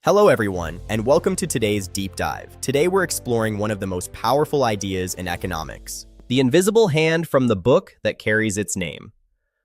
Hello everyone, and welcome to today's deep dive. Today we're exploring one of the most powerful ideas in economics, the invisible hand from the book that carries its name.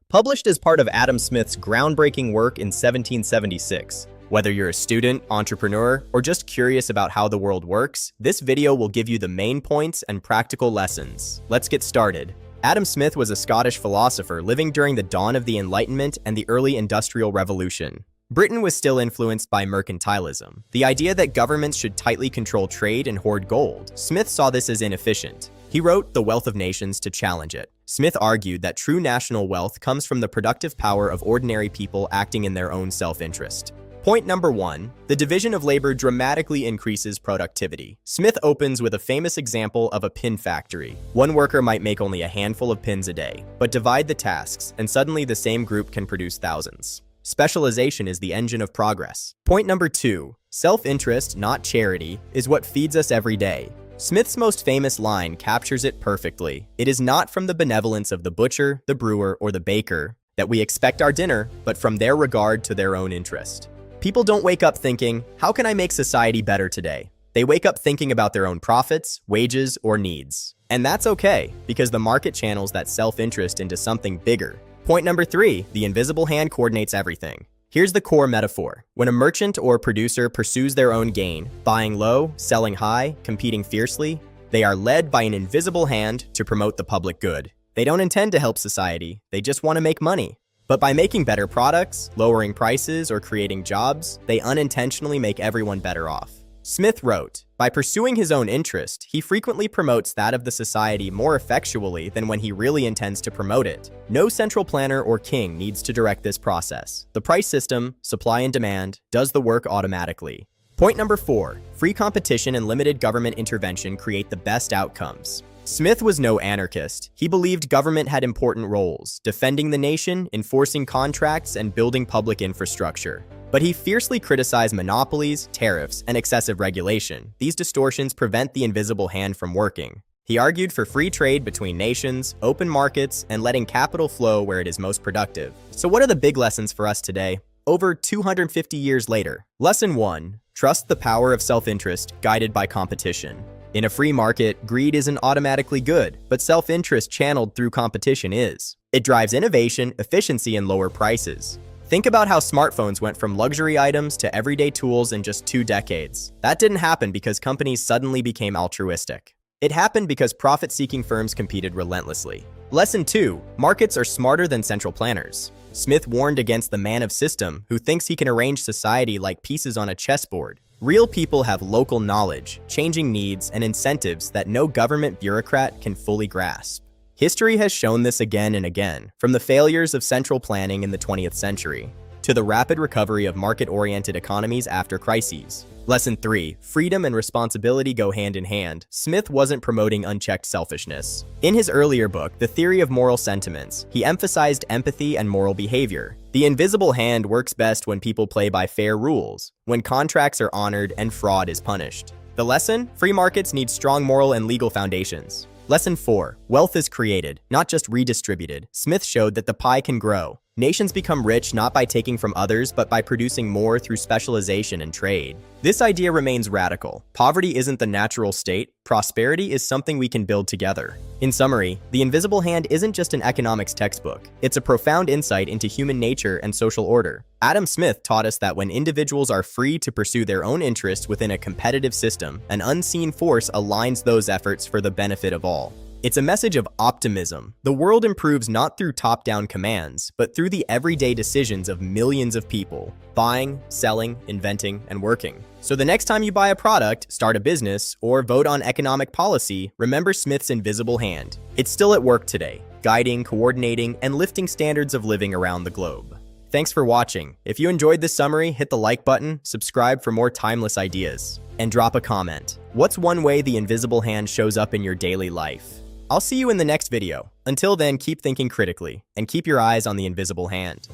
Published as part of Adam Smith's groundbreaking work in 1776, whether you're a student, entrepreneur, or just curious about how the world works, this video will give you the main points and practical lessons. Let's get started. Adam Smith was a Scottish philosopher living during the dawn of the Enlightenment and the early Industrial Revolution. Britain was still influenced by mercantilism, the idea that governments should tightly control trade and hoard gold. Smith saw this as inefficient. He wrote The Wealth of Nations to challenge it. Smith argued that true national wealth comes from the productive power of ordinary people acting in their own self-interest. Point number 1, the division of labor dramatically increases productivity. Smith opens with a famous example of a pin factory. One worker might make only a handful of pins a day, but divide the tasks, and suddenly the same group can produce thousands. Specialization is the engine of progress. Point number 2, self-interest, not charity, is what feeds us every day. Smith's most famous line captures it perfectly. It is not from the benevolence of the butcher, the brewer, or the baker that we expect our dinner, but from their regard to their own interest. People don't wake up thinking, how can I make society better today? They wake up thinking about their own profits, wages, or needs. And that's okay, because the market channels that self-interest into something bigger. Point number 3, the invisible hand coordinates everything. Here's the core metaphor. When a merchant or producer pursues their own gain, buying low, selling high, competing fiercely, they are led by an invisible hand to promote the public good. They don't intend to help society, they just want to make money. But by making better products, lowering prices, or creating jobs, they unintentionally make everyone better off. Smith wrote, by pursuing his own interest, he frequently promotes that of the society more effectually than when he really intends to promote it. No central planner or king needs to direct this process. The price system, supply and demand, does the work automatically. Point number 4, free competition and limited government intervention create the best outcomes. Smith was no anarchist. He believed government had important roles, defending the nation, enforcing contracts, and building public infrastructure. But he fiercely criticized monopolies, tariffs, and excessive regulation. These distortions prevent the invisible hand from working. He argued for free trade between nations, open markets, and letting capital flow where it is most productive. So what are the big lessons for us today? Over 250 years later. Lesson 1, trust the power of self-interest guided by competition. In a free market, greed isn't automatically good, but self-interest channeled through competition is. It drives innovation, efficiency, and lower prices. Think about how smartphones went from luxury items to everyday tools in just 2 decades. That didn't happen because companies suddenly became altruistic. It happened because profit-seeking firms competed relentlessly. Lesson 2, markets are smarter than central planners. Smith warned against the man of system who thinks he can arrange society like pieces on a chessboard. Real people have local knowledge, changing needs, and incentives that no government bureaucrat can fully grasp. History has shown this again and again, from the failures of central planning in the 20th century to the rapid recovery of market-oriented economies after crises. Lesson 3, freedom and responsibility go hand in hand. Smith wasn't promoting unchecked selfishness. In his earlier book, The Theory of Moral Sentiments, he emphasized empathy and moral behavior. The invisible hand works best when people play by fair rules, when contracts are honored and fraud is punished. The lesson? Free markets need strong moral and legal foundations. Lesson 4, wealth is created, not just redistributed. Smith showed that the pie can grow. Nations become rich not by taking from others, but by producing more through specialization and trade. This idea remains radical. Poverty isn't the natural state. Prosperity is something we can build together. In summary, The Invisible Hand isn't just an economics textbook. It's a profound insight into human nature and social order. Adam Smith taught us that when individuals are free to pursue their own interests within a competitive system, an unseen force aligns those efforts for the benefit of all. It's a message of optimism. The world improves not through top-down commands, but through the everyday decisions of millions of people, buying, selling, inventing, and working. So the next time you buy a product, start a business, or vote on economic policy, remember Smith's invisible hand. It's still at work today, guiding, coordinating, and lifting standards of living around the globe. Thanks for watching. If you enjoyed this summary, hit the like button, subscribe for more timeless ideas, and drop a comment. What's one way the invisible hand shows up in your daily life? I'll see you in the next video. Until then, keep thinking critically and keep your eyes on the invisible hand.